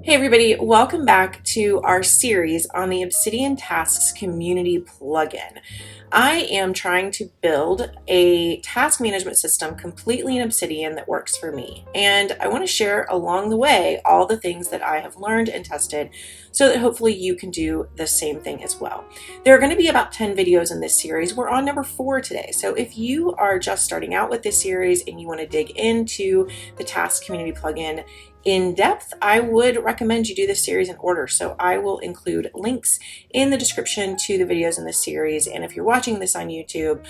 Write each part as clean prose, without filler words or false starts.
Hey everybody, welcome back to our series on the Obsidian Tasks Community plugin. I am trying to build a task management system completely in Obsidian that works for me. And I want to share along the way all the things that I have learned and tested so that hopefully you can do the same thing as well. There are going to be about 10 videos in this series. We're on number 4 today. So if you are just starting out with this series and you want to dig into the Task Community plugin in depth, I would recommend you do this series in order. So I will include links in the description to the videos in this series. And if you're watching this on YouTube,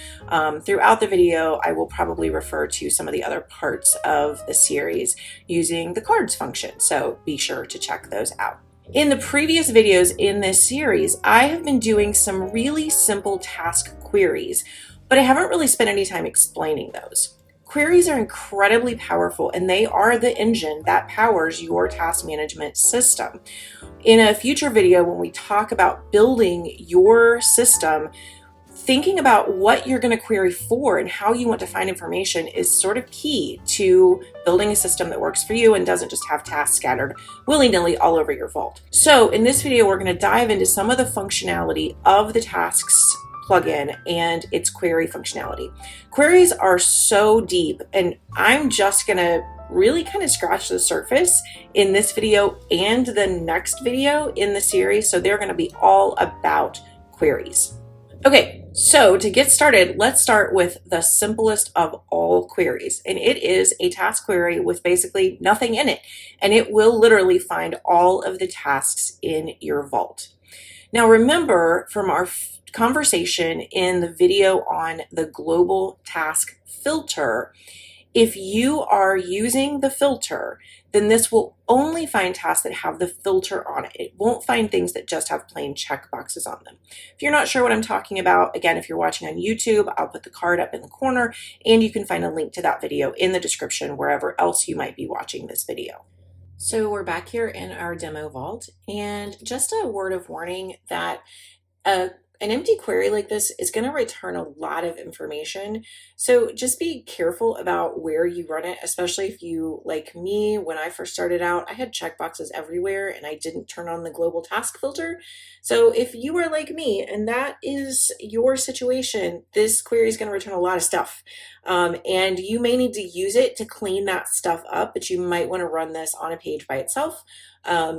throughout the video, I will probably refer to some of the other parts of the series using the cards function. So be sure to check those out. In the previous videos in this series, I have been doing some really simple task queries, but I haven't really spent any time explaining those. Queries are incredibly powerful, and they are the engine that powers your task management system. In a future video, when we talk about building your system, thinking about what you're going to query for and how you want to find information is sort of key to building a system that works for you and doesn't just have tasks scattered willy-nilly all over your vault. So in this video, we're going to dive into some of the functionality of the tasks plugin and its query functionality. Queries are so deep, and I'm just going to really kind of scratch the surface in this video and the next video in the series. So they're going to be all about queries. Okay, so to get started, let's start with the simplest of all queries, and it is a task query with basically nothing in it, and it will literally find all of the tasks in your vault. Now remember from our conversation in the video on the global task filter, if you are using the filter, then this will only find tasks that have the filter on it. It won't find things that just have plain checkboxes on them. If you're not sure what I'm talking about, again, if you're watching on YouTube, I'll put the card up in the corner, and you can find a link to that video in the description wherever else you might be watching this video. So we're back here in our demo vault, and just a word of warning that an empty query like this is going to return a lot of information. So just be careful about where you run it, especially if you, like me, when I first started out, I had checkboxes everywhere and I didn't turn on the global task filter. So if you are like me and that is your situation, this query is going to return a lot of stuff. And you may need to use it to clean that stuff up, but you might want to run this on a page by itself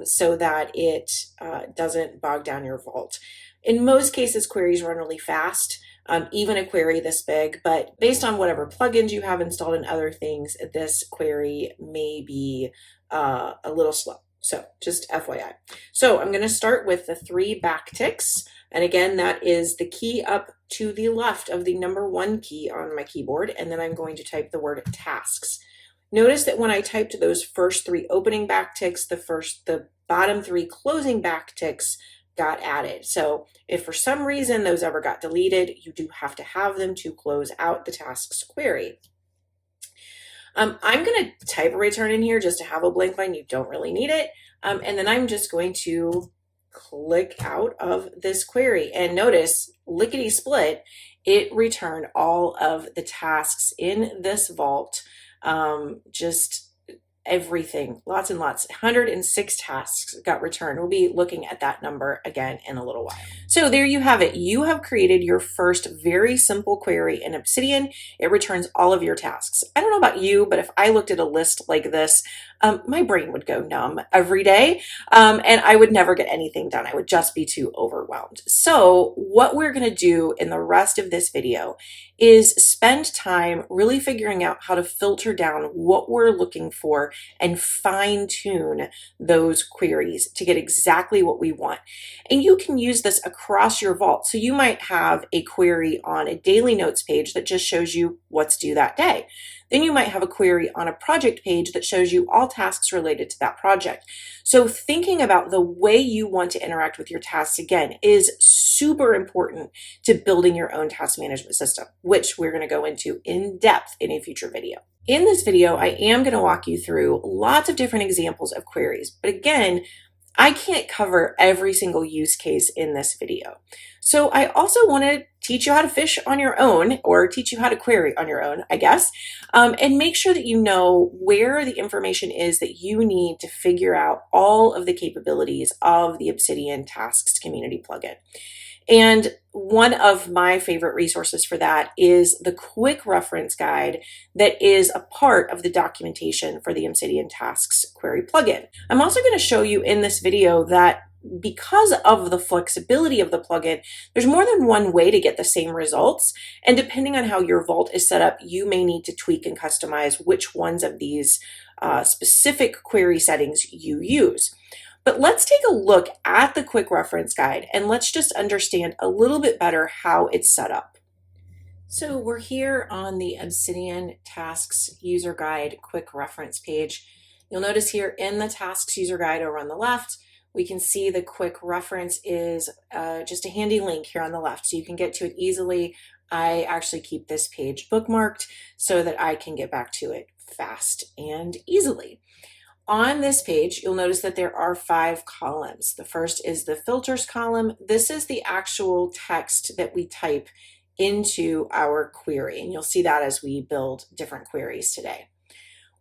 so that it doesn't bog down your vault. In most cases, queries run really fast, even a query this big, but based on whatever plugins you have installed and other things, this query may be a little slow. So just FYI. So I'm going to start with the 3 backticks. And again, that is the key up to the left of the number 1 key on my keyboard. And then I'm going to type the word tasks. Notice that when I typed those first 3 opening backticks, the bottom 3 closing backticks got added. So if for some reason those ever got deleted, you do have to have them to close out the tasks query. I'm going to type a return in here just to have a blank line. You don't really need it. And then I'm just going to click out of this query, and notice lickety split, it returned all of the tasks in this vault. Just everything, lots and lots, 106 tasks got returned. We'll be looking at that number again in a little while. So there you have it. You have created your first very simple query in Obsidian. It returns all of your tasks. I don't know about you, but if I looked at a list like this, my brain would go numb every day, and I would never get anything done. I would just be too overwhelmed. So what we're going to do in the rest of this video is spend time really figuring out how to filter down what we're looking for and fine-tune those queries to get exactly what we want. And you can use this across your vault. So you might have a query on a daily notes page that just shows you what's due that day. Then you might have a query on a project page that shows you all tasks related to that project. So thinking about the way you want to interact with your tasks, again, is super important to building your own task management system, which we're going to go into in depth in a future video. In this video, I am going to walk you through lots of different examples of queries, but again, I can't cover every single use case in this video. So I also want to teach you how to fish on your own, or teach you how to query on your own, I guess, and make sure that you know where the information is that you need to figure out all of the capabilities of the Obsidian Tasks Community plugin. And one of my favorite resources for that is the quick reference guide that is a part of the documentation for the Obsidian Tasks Query plugin. I'm also going to show you in this video that because of the flexibility of the plugin, there's more than one way to get the same results. And depending on how your vault is set up, you may need to tweak and customize which ones of these specific query settings you use. But let's take a look at the quick reference guide and let's just understand a little bit better how it's set up. So we're here on the Obsidian Tasks User Guide quick reference page. You'll notice here in the Tasks User Guide over on the left, we can see the quick reference is just a handy link here on the left, so you can get to it easily. I actually keep this page bookmarked so that I can get back to it fast and easily. On this page, you'll notice that there are 5 columns. The first is the filters column. This is the actual text that we type into our query, and you'll see that as we build different queries today.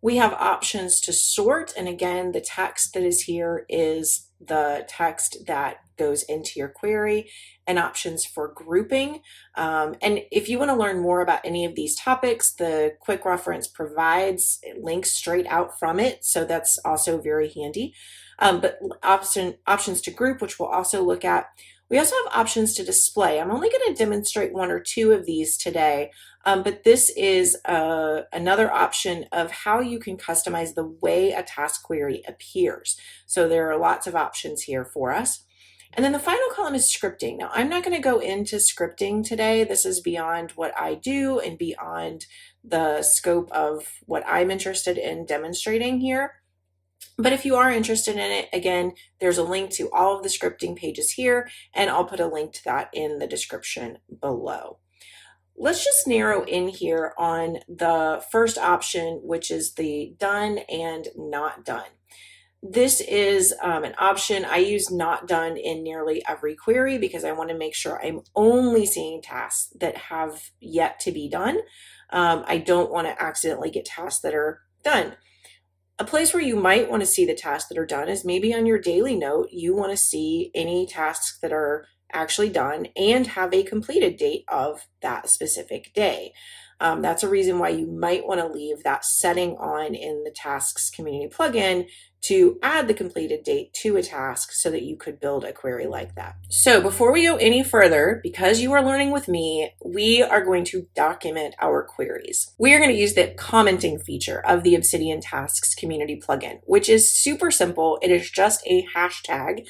We have options to sort, and again, the text that is here is the text that goes into your query, and options for grouping. And if you want to learn more about any of these topics, the quick reference provides links straight out from it, so that's also very handy. But options to group, which we'll also look at. We also have options to display. I'm only going to demonstrate 1 or 2 of these today, but this is another option of how you can customize the way a task query appears. So there are lots of options here for us. And then the final column is scripting. Now, I'm not going to go into scripting today. This is beyond what I do and beyond the scope of what I'm interested in demonstrating here. But if you are interested in it, again, there's a link to all of the scripting pages here, and I'll put a link to that in the description below. Let's just narrow in here on the first option, which is the done and not done. This is an option. I use not done in nearly every query because I want to make sure I'm only seeing tasks that have yet to be done. I don't want to accidentally get tasks that are done. A place where you might want to see the tasks that are done is maybe on your daily note, you want to see any tasks that are actually done and have a completed date of that specific day. That's a reason why you might want to leave that setting on in the Tasks Community plugin to add the completed date to a task so that you could build a query like that. So before we go any further, because you are learning with me, we are going to document our queries. We are going to use the commenting feature of the Obsidian Tasks Community plugin, which is super simple. It is just a hashtag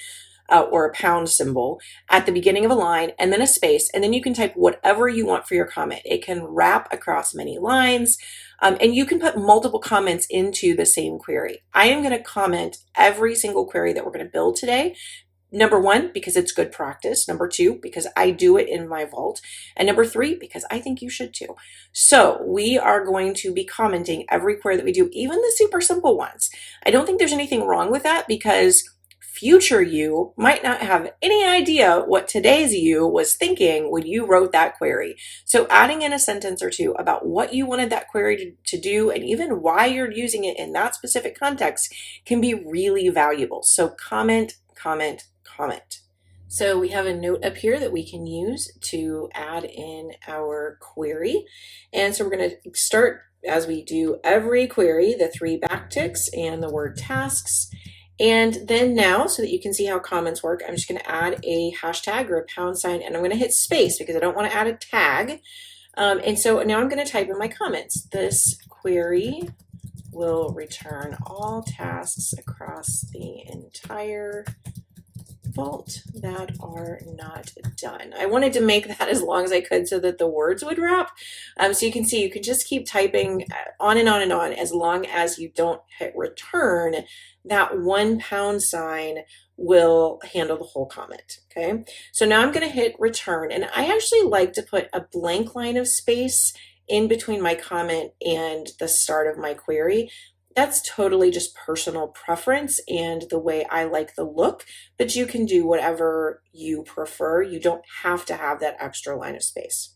or a pound symbol at the beginning of a line and then a space, and then you can type whatever you want for your comment. It can wrap across many lines, and you can put multiple comments into the same query. I am going to comment every single query that we're going to build today. Number 1, because it's good practice. Number 2, because I do it in my vault. And number 3, because I think you should too. So we are going to be commenting every query that we do, even the super simple ones. I don't think there's anything wrong with that because future you might not have any idea what today's you was thinking when you wrote that query. So adding in a sentence or 2 about what you wanted that query to do and even why you're using it in that specific context can be really valuable. So comment, comment, comment. So we have a note up here that we can use to add in our query. And so we're going to start, as we do every query, the 3 backticks and the word tasks. And then now, so that you can see how comments work, I'm just going to add a hashtag or a pound sign, and I'm going to hit space because I don't want to add a tag. And so now I'm going to type in my comments. This query will return all tasks across the entire vault that are not done. I wanted to make that as long as I could so that the words would wrap. So you can see you can just keep typing on and on and on as long as you don't hit return. That 1 pound sign will handle the whole comment. Okay, so now I'm going to hit return, and I actually like to put a blank line of space in between my comment and the start of my query. That's totally just personal preference and the way I like the look, but you can do whatever you prefer. You don't have to have that extra line of space.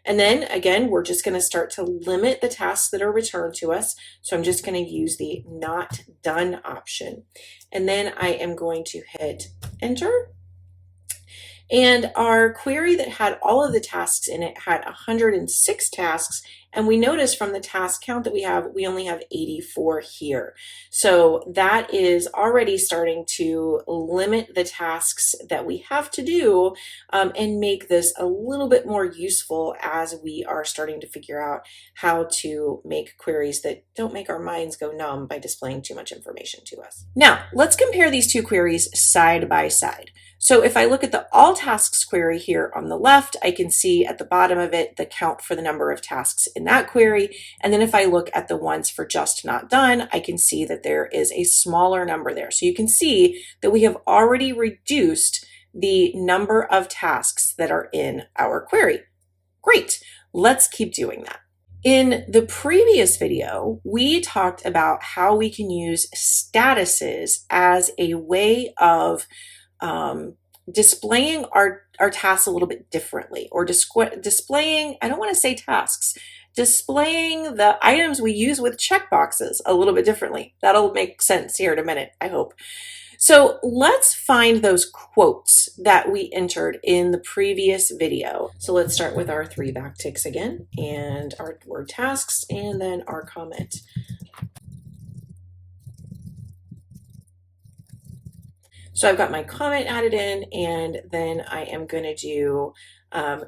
And then again, we're just going to start to limit the tasks that are returned to us. So I'm just going to use the not done option. And then I am going to hit enter. And our query that had all of the tasks in it had 106 tasks. And we noticed from the task count that we only have 84 here. So that is already starting to limit the tasks that we have to do and make this a little bit more useful as we are starting to figure out how to make queries that don't make our minds go numb by displaying too much information to us. Now, let's compare these two queries side by side. So if I look at the all tasks query here on the left, I can see at the bottom of it the count for the number of tasks in that query. And then if I look at the ones for just not done, I can see that there is a smaller number there. So you can see that we have already reduced the number of tasks that are in our query. Great, let's keep doing that. In the previous video, we talked about how we can use statuses as a way of displaying our tasks a little bit differently, or displaying, I don't want to say tasks, displaying the items we use with checkboxes a little bit differently. That'll make sense here in a minute, I hope. So let's find those quotes that we entered in the previous video. So let's start with our 3 backticks again, and our word tasks, and then our comment. So I've got my comment added in, and then I am going to do,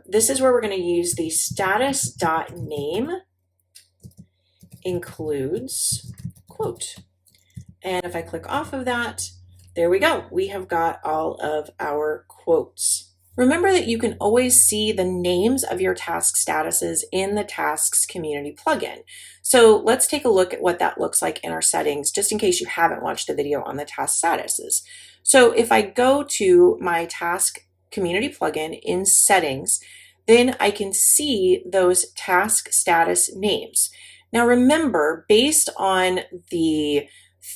this is where we're going to use the status.name includes quote. And if I click off of that, there we go. We have got all of our quotes. Remember that you can always see the names of your task statuses in the Tasks Community plugin. So let's take a look at what that looks like in our settings, just in case you haven't watched the video on the task statuses. So if I go to my Task Community plugin in Settings, then I can see those task status names. Now remember, based on the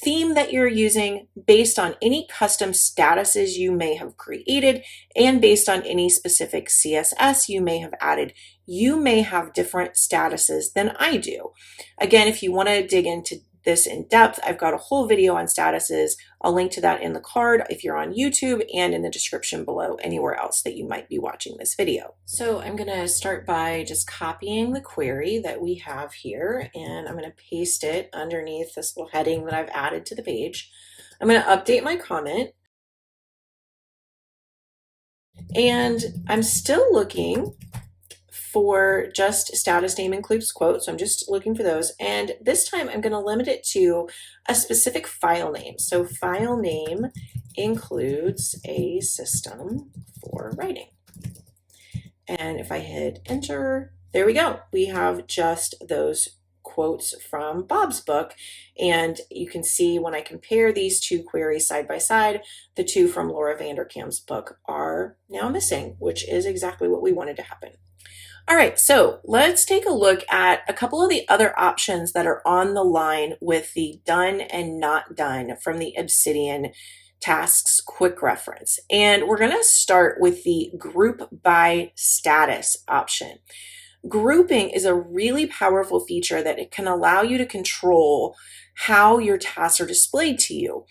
theme that you're using, based on any custom statuses you may have created, and based on any specific CSS you may have added, you may have different statuses than I do. Again, if you want to dig into this in depth, I've got a whole video on statuses. I'll link to that in the card if you're on YouTube, and in the description below anywhere else that you might be watching this video. So I'm going to start by just copying the query that we have here, and I'm going to paste it underneath this little heading that I've added to the page. I'm going to update my comment, and I'm still looking for just status name includes quote. So I'm just looking for those. And this time I'm going to limit it to a specific file name. So file name includes a system for writing. And if I hit enter, there we go. We have just those quotes from Bob's book. And you can see when I compare these two queries side by side, the two from Laura Vanderkam's book are now missing, which is exactly what we wanted to happen. All right, so let's take a look at a couple of the other options that are on the line with the done and not done from the Obsidian tasks quick reference. And we're going to start with the group by status option. Grouping is a really powerful feature that it can allow you to control how your tasks are displayed to you.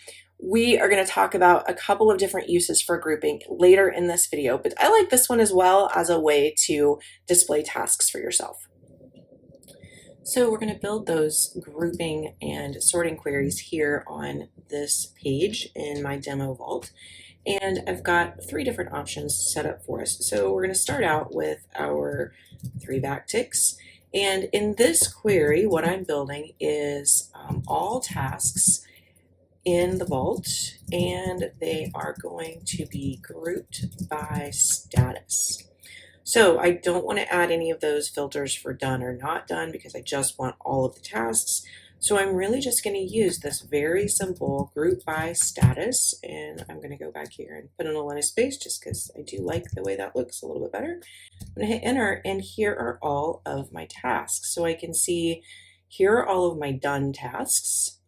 We are going to talk about a couple of different uses for grouping later in this video, but I like this one as well as a way to display tasks for yourself. So we're going to build those grouping and sorting queries here on this page in my demo vault. And I've got 3 different options set up for us. So we're going to start out with our 3 backticks. And in this query, what I'm building is all tasks in the vault, and they are going to be grouped by status. So I don't want to add any of those filters for done or not done because I just want all of the tasks. So I'm really just going to use this very simple group by status, and I'm going to go back here and put in a line of space just because I do like the way that looks a little bit better. I'm going to hit enter, and here are all of my tasks. So I can see here are all of my done tasks.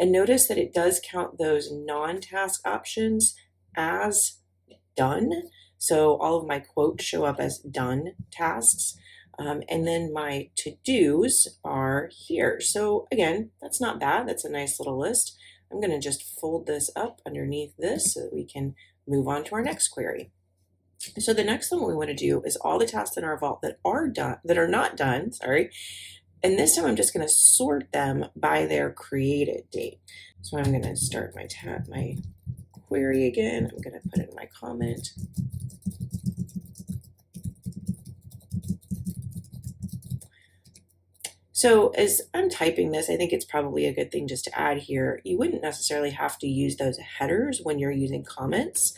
And notice that it does count those non-task options as done. So all of my quotes show up as done tasks. And then my to-dos are here. So again, that's not bad. That's a nice little list. I'm going to just fold this up underneath this so that we can move on to our next query. So the next thing we want to do is all the tasks in our vault that are not done, sorry. And this time I'm just going to sort them by their created date. So I'm going to start my query again. I'm going to put in my comment. So as I'm typing this, I think it's probably a good thing just to add here. You wouldn't necessarily have to use those headers when you're using comments.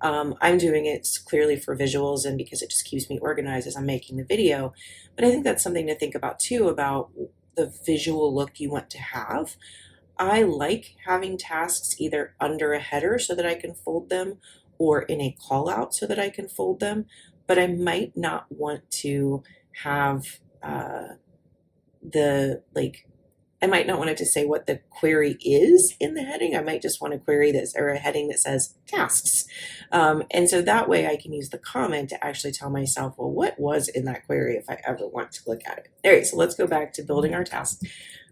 I'm doing it clearly for visuals and because it just keeps me organized as I'm making the video. But I think that's something to think about too, about the visual look you want to have. I like having tasks either under a header so that I can fold them or in a call out so that I can fold them, but I might not want to have I might not want it to say what the query is in the heading. I might just want a query or a heading that says tasks. And so that way I can use the comment to actually tell myself, well, what was in that query if I ever want to look at it. All right, so let's go back to building our task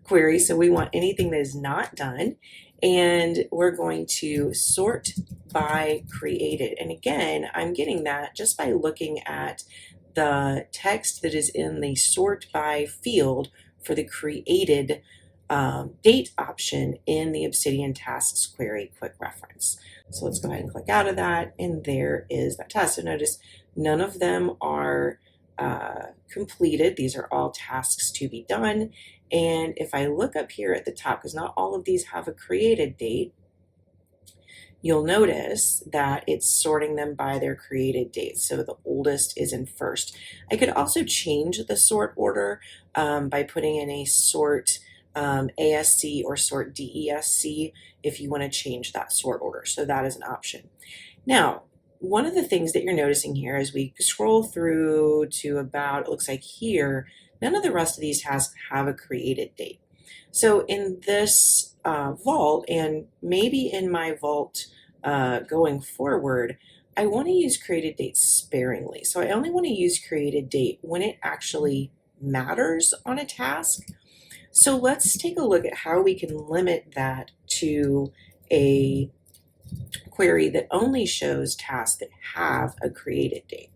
query. So we want anything that is not done, and we're going to sort by created. And again, I'm getting that just by looking at the text that is in the sort by field for the created date option in the Obsidian tasks query quick reference. So let's go ahead and click out of that, and there is that task. So notice none of them are completed. These are all tasks to be done. And if I look up here at the top, because not all of these have a created date, you'll notice that it's sorting them by their created date. So the oldest is in first. I could also change the sort order by putting in a sort ASC or sort DESC if you want to change that sort order. So that is an option. Now, one of the things that you're noticing here as we scroll through to about, it looks like here, none of the rest of these tasks have a created date. So in this vault, and maybe in my vault going forward, I want to use created date sparingly. So I only want to use created date when it actually matters on a task. So let's take a look at how we can limit that to a query that only shows tasks that have a created date.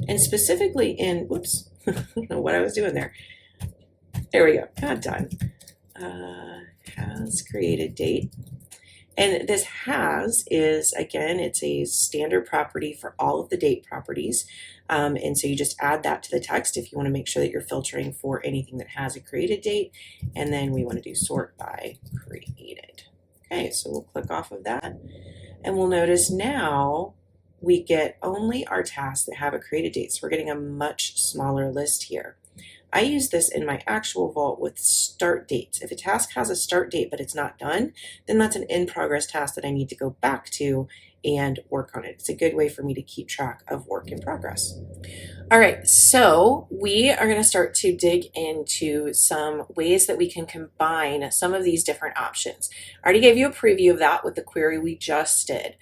And specifically in, whoops, I don't know what I was doing there. There we go, not done. Has created date. And this has is, again, it's a standard property for all of the date properties. And so you just add that to the text if you want to make sure that you're filtering for anything that has a created date. And then we want to do sort by created. Okay, so we'll click off of that. And we'll notice now we get only our tasks that have a created date. So we're getting a much smaller list here. I use this in my actual vault with start dates. If a task has a start date but it's not done, then that's an in-progress task that I need to go back to and work on it. It's a good way for me to keep track of work in progress. All right, so we are going to start to dig into some ways that we can combine some of these different options. I already gave you a preview of that with the query we just did.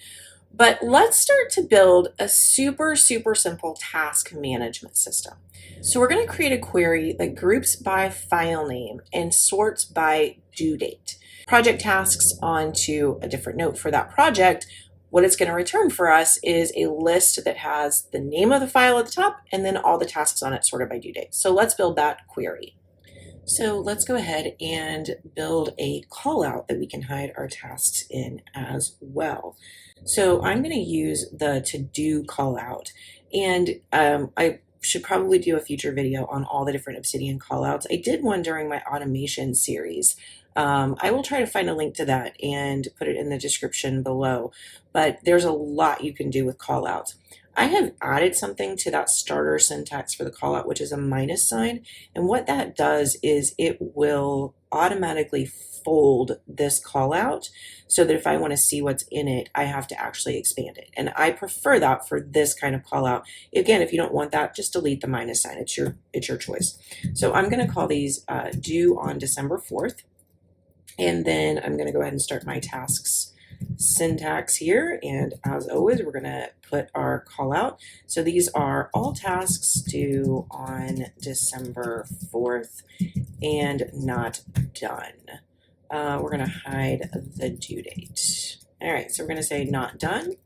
But let's start to build a super simple task management system. So we're going to create a query that groups by file name and sorts by due date. Project tasks onto a different note for that project. What it's going to return for us is a list that has the name of the file at the top and then all the tasks on it sorted by due date. So let's build that query. So let's go ahead and build a callout that we can hide our tasks in as well. So I'm going to use the to-do callout, and I should probably do a future video on all the different Obsidian callouts. I did one during my automation series. I will try to find a link to that and put it in the description below, but there's a lot you can do with callouts. I have added something to that starter syntax for the callout, which is a minus sign, and what that does is it will automatically fold this call out so that if I want to see what's in it, I have to actually expand it. And I prefer that for this kind of call out. Again, if you don't want that, just delete the minus sign. It's your choice. So I'm going to call these due on December 4th. And then I'm going to go ahead and start my tasks syntax here. And as always, we're going to put our call out. So these are all tasks due on December 4th and not done. We're going to hide the due date. All right, so we're going to say not done,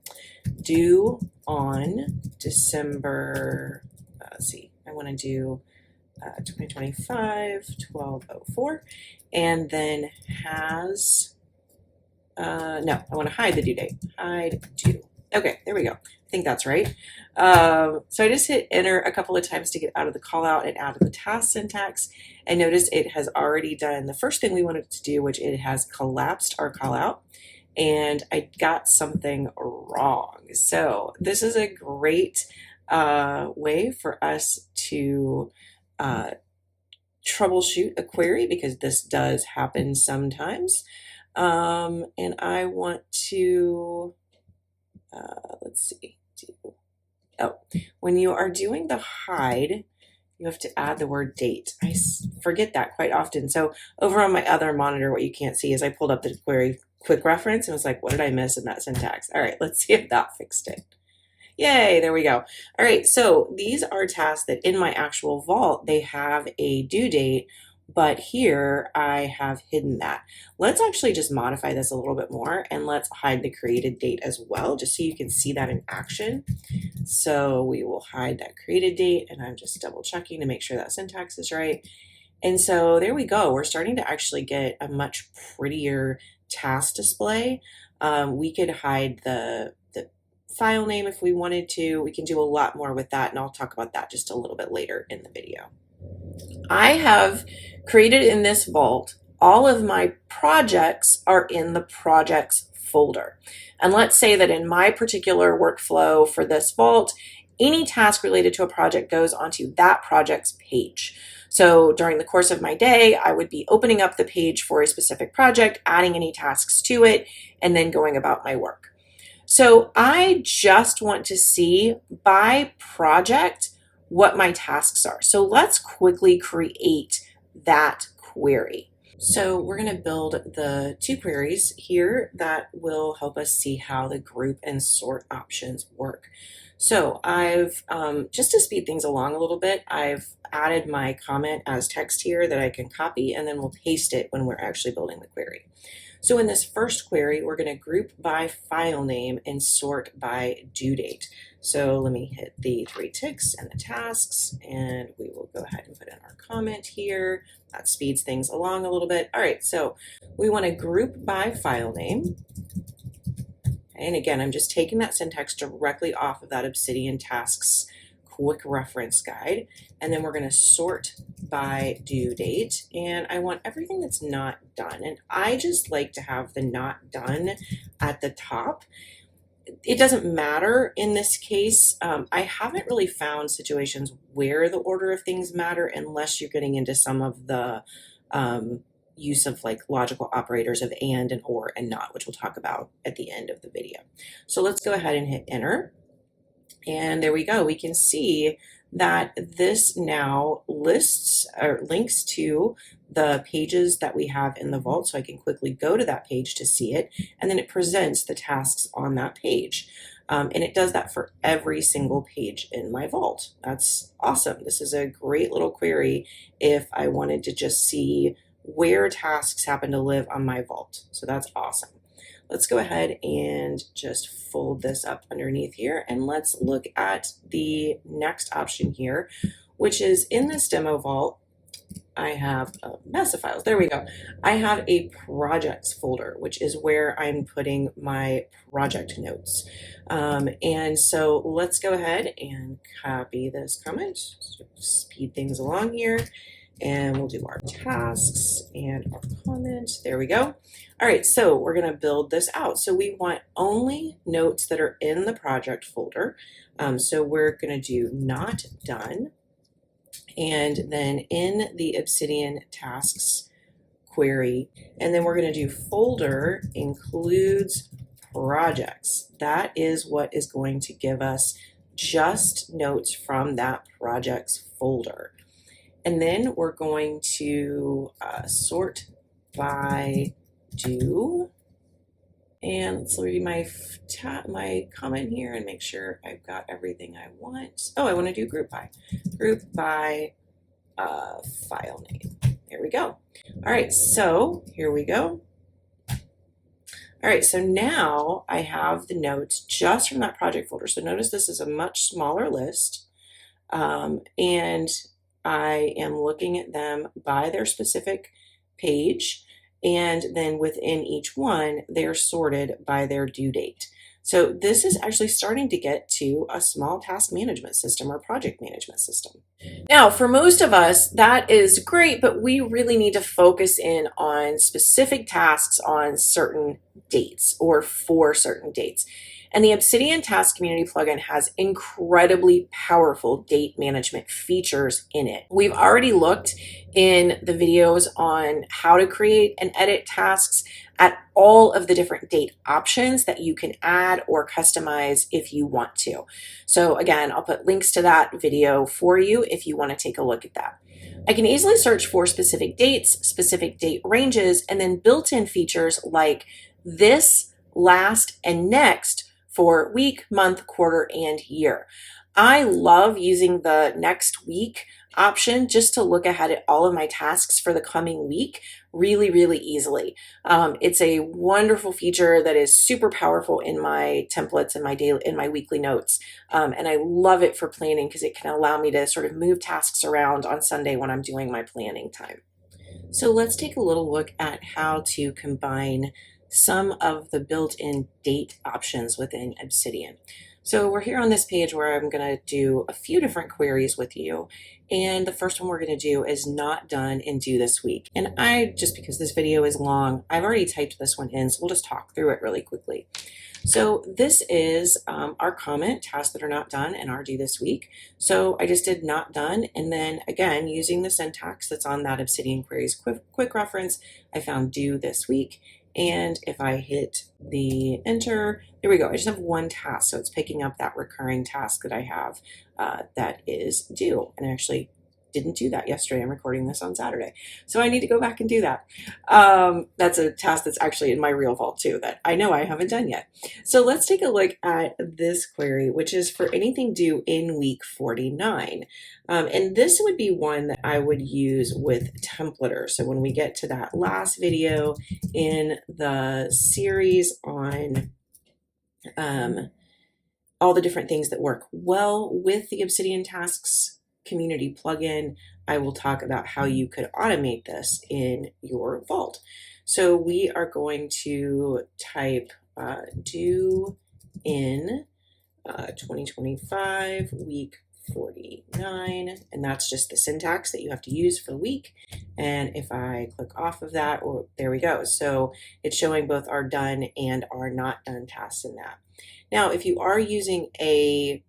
due on December, let's see, I want to do 2025 1204, and then has no, I want to hide the due date. Hide due. Okay, there we go. I think that's right. So I just hit enter a couple of times to get out of the call out and out of the task syntax, and notice it has already done the first thing we wanted to do, which it has collapsed our call out, and I got something wrong. So this is a great way for us to troubleshoot a query, because this does happen sometimes. And I want to, let's see, when you are doing the hide, you have to add the word date. I forget that quite often. So over on my other monitor, what you can't see is I pulled up the query quick reference and was like, what did I miss in that syntax? All right, let's see if that fixed it. Yay, there we go. All right, so these are tasks that in my actual vault, they have a due date, but here I have hidden that. Let's actually just modify this a little bit more, and let's hide the created date as well, just so you can see that in action. So we will hide that created date, and I'm just double checking to make sure that syntax is right. And so there we go. We're starting to actually get a much prettier task display. We could hide the file name if we wanted to. We can do a lot more with that, and I'll talk about that just a little bit later in the video. I have created in this vault, all of my projects are in the projects folder. And let's say that in my particular workflow for this vault, any task related to a project goes onto that project's page. So during the course of my day, I would be opening up the page for a specific project, adding any tasks to it, and then going about my work. So I just want to see by project what my tasks are. So let's quickly create that query. So we're going to build the two queries here that will help us see how the group and sort options work. So I've, just to speed things along a little bit, I've added my comment as text here that I can copy, and then we'll paste it when we're actually building the query. So in this first query, we're going to group by file name and sort by due date. So let me hit the 3 ticks and the tasks, and we will go ahead and put in our comment here. That speeds things along a little bit. All right, so we want to group by file name. And again, I'm just taking that syntax directly off of that Obsidian tasks quick reference guide. And then we're going to sort by due date. And I want everything that's not done. And I just like to have the not done at the top. It doesn't matter in this case. I haven't really found situations where the order of things matter unless you're getting into some of the use of like logical operators of and or and not, which we'll talk about at the end of the video. So let's go ahead and hit enter. And there we go. We can see that this now lists or links to the pages that we have in the vault. So I can quickly go to that page to see it. And then it presents the tasks on that page. And it does that for every single page in my vault. That's awesome. This is a great little query if I wanted to just see where tasks happen to live on my vault. So that's awesome. Let's go ahead and just fold this up underneath here, and let's look at the next option here, which is in this demo vault. I have a mess of files. There we go. I have a projects folder, which is where I'm putting my project notes. And so let's go ahead and copy this comment, speed things along here. And we'll do our tasks and our comment. There we go. All right, so we're going to build this out. So we want only notes that are in the project folder. So we're going to do not done. And then in the Obsidian tasks query, and then we're going to do folder includes projects. That is what is going to give us just notes from that projects folder. And then we're going to sort by due. And let's read my comment here and make sure I've got everything I want. Oh, I want to do group by. Group by file name. There we go. All right, so here we go. All right, so now I have the notes just from that project folder. So notice this is a much smaller list, and I am looking at them by their specific page, and then within each one, they're sorted by their due date. So this is actually starting to get to a small task management system or project management system. Now, for most of us, that is great, but we really need to focus in on specific tasks on certain dates or for certain dates. And the Obsidian Task Community plugin has incredibly powerful date management features in it. We've already looked in the videos on how to create and edit tasks at all of the different date options that you can add or customize if you want to. So again, I'll put links to that video for you if you want to take a look at that. I can easily search for specific dates, specific date ranges, and then built-in features like this, last, and next for week, month, quarter, and year. I love using the next week option just to look ahead at all of my tasks for the coming week really, really easily. It's a wonderful feature that is super powerful in my templates and my weekly notes. And I love it for planning because it can allow me to sort of move tasks around on Sunday when I'm doing my planning time. So let's take a little look at how to combine some of the built-in date options within Obsidian. So we're here on this page where I'm going to do a few different queries with you. And the first one we're going to do is not done and due this week. And just because this video is long, I've already typed this one in, so we'll just talk through it really quickly. So this is our comment, tasks that are not done and are due this week. So I just did not done. And then again, using the syntax that's on that Obsidian queries quick reference, I found due this week. And if I hit the enter, there we go. I just have one task. So it's picking up that recurring task that I have that is due. And I actually didn't do that yesterday. I'm recording this on Saturday. So I need to go back and do that. That's a task that's actually in my real vault too that I know I haven't done yet. So let's take a look at this query, which is for anything due in week 49. And this would be one that I would use with templater. So when we get to that last video in the series on all the different things that work well with the Obsidian Tasks community plugin, I will talk about how you could automate this in your vault. So we are going to type due in 2025 week 49, and that's just the syntax that you have to use for the week. And if I click off of that, there we go. So it's showing both our done and our not done tasks in that. Now, if you are using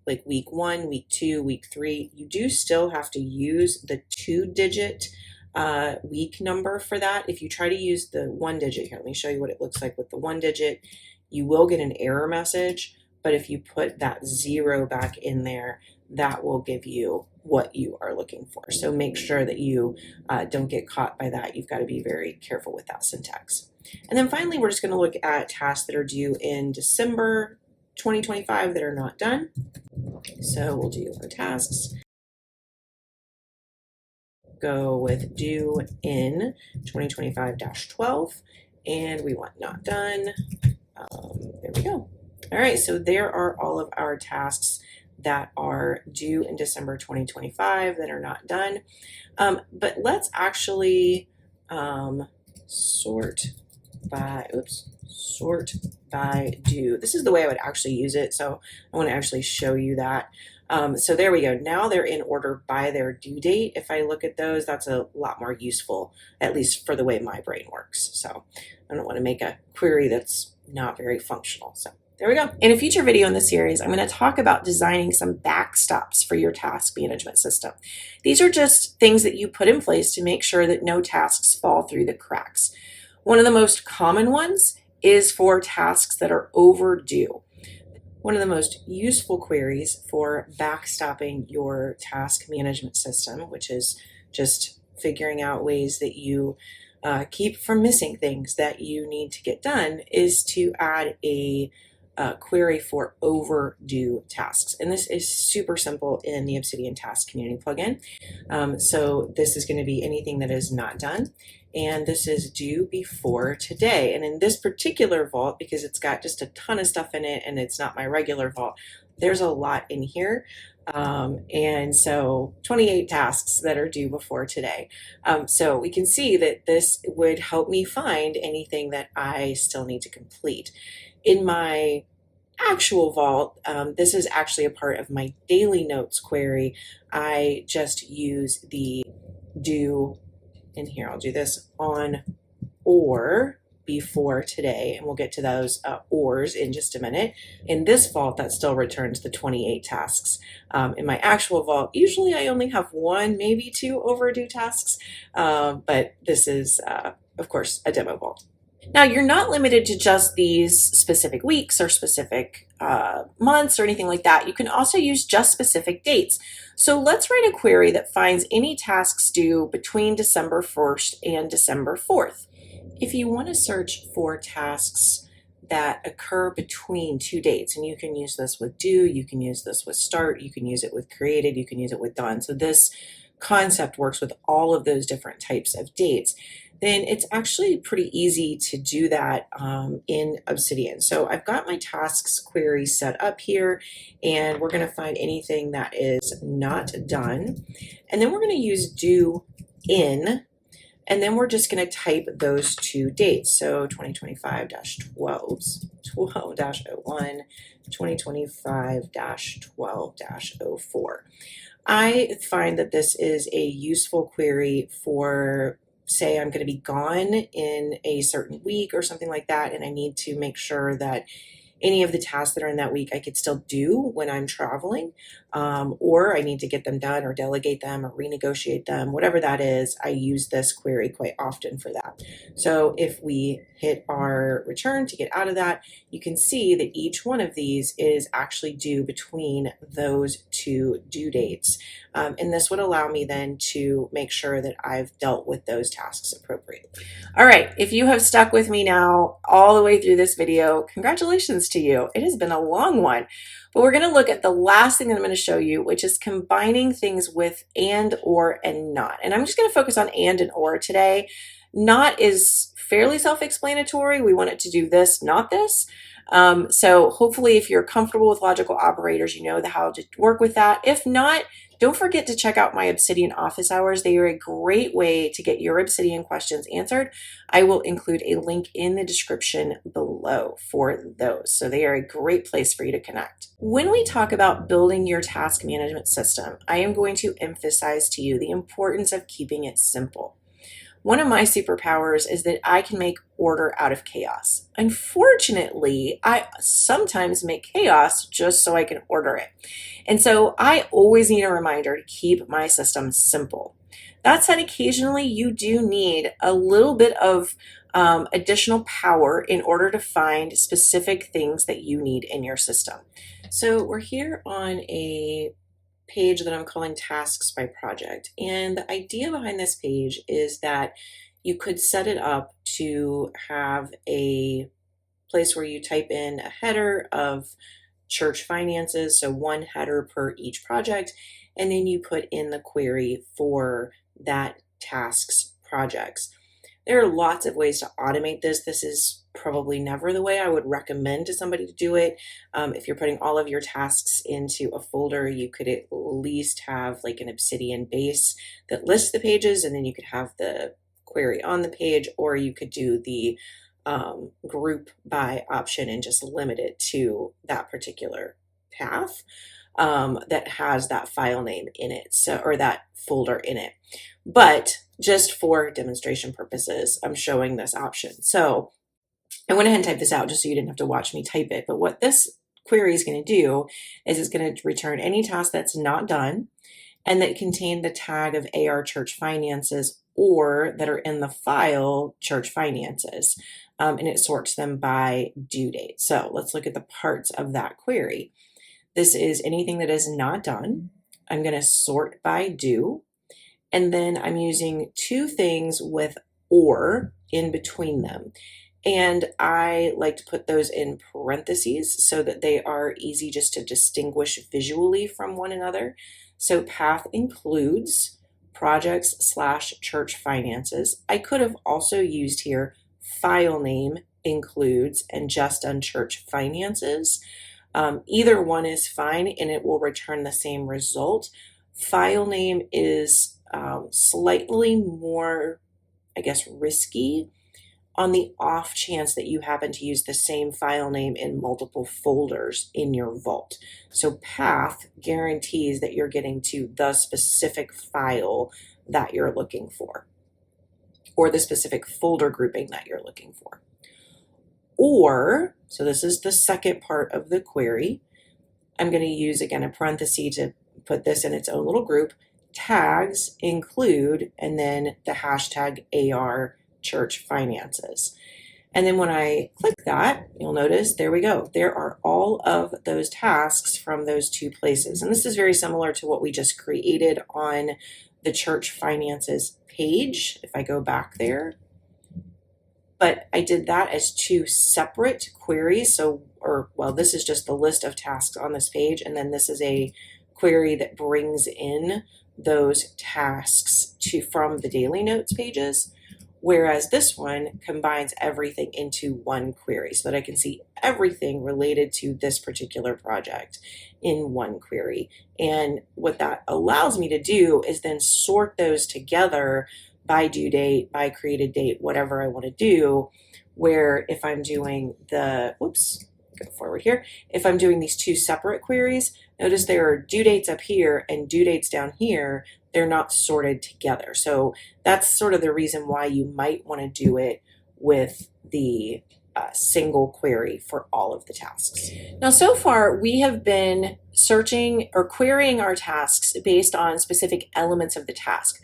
like week 1, week 2, week 3, you do still have to use the 2-digit week number for that. If you try to use the 1-digit, here, let me show you what it looks like with the 1-digit, you will get an error message, but if you put that 0 back in there, that will give you what you are looking for. So make sure that you don't get caught by that. You've got to be very careful with that syntax. And then finally, we're just going to look at tasks that are due in December 2025 that are not done. So we'll do our tasks. Go with due in 2025-12, and we want not done. There we go. All right, so there are all of our tasks that are due in December 2025 that are not done. But let's actually sort by due. This is the way I would actually use it. So I want to actually show you that. So there we go. Now they're in order by their due date. If I look at those, that's a lot more useful, at least for the way my brain works. So I don't want to make a query that's not very functional. So There we go. In a future video in this series, I'm going to talk about designing some backstops for your task management system. These are just things that you put in place to make sure that no tasks fall through the cracks. One of the most common ones is for tasks that are overdue. One of the most useful queries for backstopping your task management system, which is just figuring out ways that you keep from missing things that you need to get done, is to add a query for overdue tasks. And this is super simple in the Obsidian Task Community plugin. So this is going to be anything that is not done. And this is due before today. And in this particular vault, because it's got just a ton of stuff in it and it's not my regular vault, there's a lot in here. And so 28 tasks that are due before today. So we can see that this would help me find anything that I still need to complete. In my actual vault, this is actually a part of my daily notes query. I just use the due in here. I'll do this on or before today, and we'll get to those ors in just a minute. In this vault, that still returns the 28 tasks. In my actual vault, usually I only have one, maybe two overdue tasks, but this is, of course, a demo vault. Now, you're not limited to just these specific weeks or specific months or anything like that. You can also use just specific dates. So let's write a query that finds any tasks due between December 1st and December 4th. If you want to search for tasks that occur between two dates, and you can use this with due, you can use this with start, you can use it with created, you can use it with done. So this concept works with all of those different types of dates. Then it's actually pretty easy to do that in Obsidian. So I've got my tasks query set up here, and we're going to find anything that is not done. And then we're going to use due in, and then we're just going to type those two dates. So 2025-12, 12-01, 2025-12-04. I find that this is a useful query for, say I'm going to be gone in a certain week or something like that, and I need to make sure that any of the tasks that are in that week I could still do when I'm traveling, or I need to get them done or delegate them or renegotiate them, whatever that is. I use this query quite often for that. So if we hit our return to get out of that, you can see that each one of these is actually due between those two due dates. And this would allow me then to make sure that I've dealt with those tasks appropriately. All right, if you have stuck with me now all the way through this video, congratulations to you. It has been a long one, but we're going to look at the last thing that I'm going to show you, which is combining things with and, or, and not. And I'm just going to focus on and or today. Not is fairly self-explanatory. We want it to do this, not this. So hopefully if you're comfortable with logical operators, you know how to work with that. If not, don't forget to check out my Obsidian office hours. They are a great way to get your Obsidian questions answered. I will include a link in the description below for those. So they are a great place for you to connect. When we talk about building your task management system, I am going to emphasize to you the importance of keeping it simple. One of my superpowers is that I can make order out of chaos. Unfortunately, I sometimes make chaos just so I can order it. And so I always need a reminder to keep my system simple. That said, occasionally you do need a little bit of additional power in order to find specific things that you need in your system. So we're here on a page that I'm calling Tasks by Project. And the idea behind this page is that you could set it up to have a place where you type in a header of church finances, so one header per each project, and then you put in the query for that task's projects. There are lots of ways to automate this. This is probably never the way I would recommend to somebody to do it. If you're putting all of your tasks into a folder, you could at least have like an Obsidian base that lists the pages, and then you could have the query on the page, or you could do the group by option and just limit it to that particular path that has that file name in it, so, or that folder in it. But just for demonstration purposes, I'm showing this option. So I went ahead and typed this out just so you didn't have to watch me type it. But what this query is going to do is it's going to return any task that's not done and that contain the tag of AR Church Finances or that are in the file Church Finances. And it sorts them by due date. So let's look at the parts of that query. This is anything that is not done. I'm going to sort by due. And then I'm using two things with or in between them. And I like to put those in parentheses so that they are easy just to distinguish visually from one another. So path includes projects/church finances. I could have also used here file name includes and just on church finances. Either one is fine and it will return the same result. File name is slightly more, I guess, risky on the off chance that you happen to use the same file name in multiple folders in your vault. So path guarantees that you're getting to the specific file that you're looking for, or the specific folder grouping that you're looking for. Or, so this is the second part of the query. I'm going to use, again, a parenthesis to put this in its own little group. Tags include, and then the hashtag AR Church Finances. And then when I click that, you'll notice, there we go. There are all of those tasks from those two places. And this is very similar to what we just created on the Church Finances page, if I go back there. But I did that as two separate queries. So, this is just the list of tasks on this page. And then this is a query that brings in those tasks from the daily notes pages. Whereas this one combines everything into one query so that I can see everything related to this particular project in one query. And what that allows me to do is then sort those together by due date, by created date, whatever I want to do, where if I'm doing go forward here. If I'm doing these two separate queries, notice there are due dates up here and due dates down here. They're not sorted together. So that's sort of the reason why you might want to do it with the single query for all of the tasks. Now, so far, we have been searching or querying our tasks based on specific elements of the task.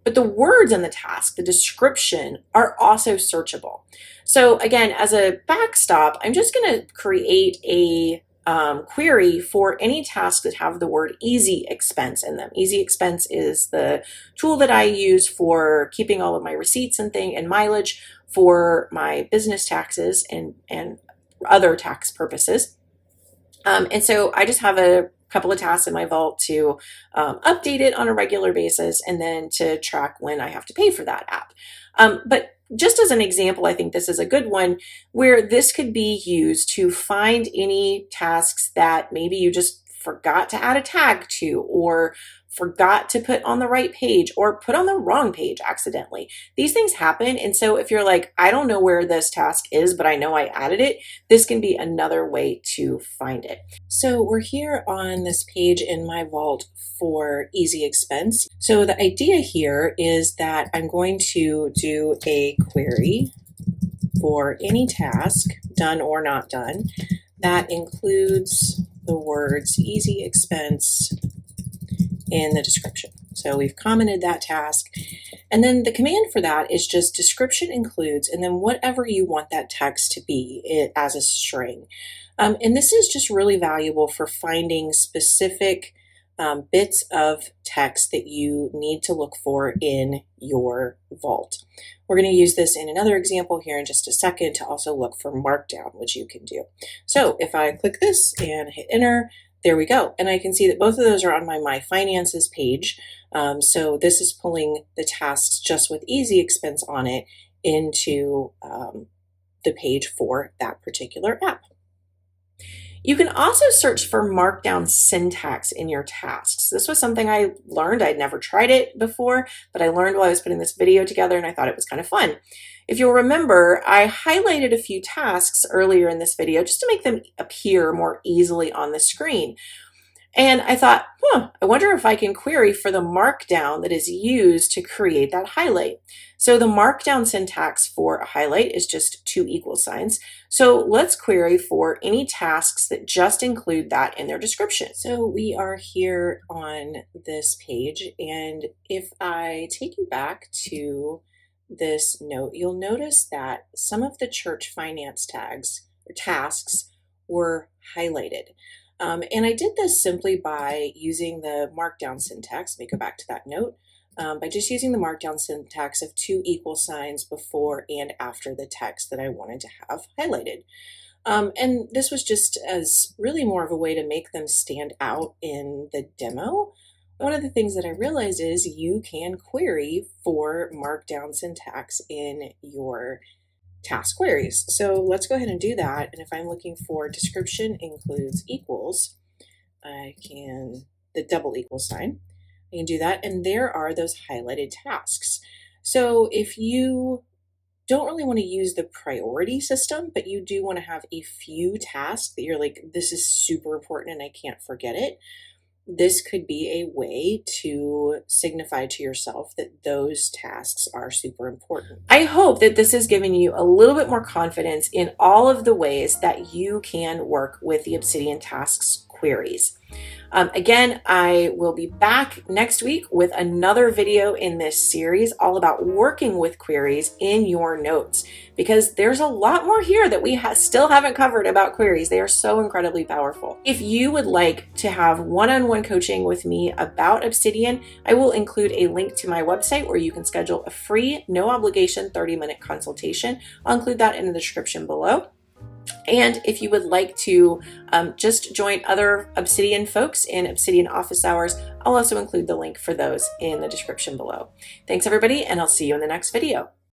But the words in the task, the description, are also searchable. So again, as a backstop, I'm just going to create a query for any tasks that have the word easy expense in them. Easy expense is the tool that I use for keeping all of my receipts and mileage for my business taxes and other tax purposes. And so I just have a couple of tasks in my vault to update it on a regular basis and then to track when I have to pay for that app. But just as an example, I think this is a good one where this could be used to find any tasks that maybe you just forgot to add a tag to or forgot to put on the right page or put on the wrong page accidentally. These things happen. And so if you're like, I don't know where this task is, but I know I added it, this can be another way to find it. So we're here on this page in my vault for easy expense. So the idea here is that I'm going to do a query for any task, done or not done, that includes the words easy expense in the description. So we've commented that task. And then the command for that is just description includes, and then whatever you want that text to be as a string. And this is just really valuable for finding specific bits of text that you need to look for in your vault. We're going to use this in another example here in just a second to also look for markdown, which you can do. So if I click this and hit enter, there we go. And I can see that both of those are on my finances page. So this is pulling the tasks just with easy expense on it into the page for that particular app. You can also search for markdown syntax in your tasks. This was something I learned. I'd never tried it before, but I learned while I was putting this video together and I thought it was kind of fun. If you'll remember, I highlighted a few tasks earlier in this video just to make them appear more easily on the screen. And I thought, I wonder if I can query for the markdown that is used to create that highlight. So the markdown syntax for a highlight is just two equal signs. So let's query for any tasks that just include that in their description. So we are here on this page, and if I take you back to this note, you'll notice that some of the church finance tags or tasks were highlighted. And I did this simply by using the markdown syntax. Let me go back to that note. By just using the markdown syntax of two equal signs before and after the text that I wanted to have highlighted. And this was just as really more of a way to make them stand out in the demo. One of the things that I realized is you can query for markdown syntax in your task queries. So let's go ahead and do that. And if I'm looking for description includes equals, I can, the double equal sign, I can do that. And there are those highlighted tasks. So if you don't really want to use the priority system, but you do want to have a few tasks that you're like, this is super important and I can't forget it, this could be a way to signify to yourself that those tasks are super important. I hope that this has given you a little bit more confidence in all of the ways that you can work with the Obsidian tasks queries. Again, I will be back next week with another video in this series all about working with queries in your notes, because there's a lot more here that we still haven't covered about queries. They are so incredibly powerful. If you would like to have one-on-one coaching with me about Obsidian, I will include a link to my website where you can schedule a free, no obligation 30-minute consultation. I'll include that in the description below. And if you would like to just join other Obsidian folks in Obsidian office hours, I'll also include the link for those in the description below. Thanks everybody, and I'll see you in the next video.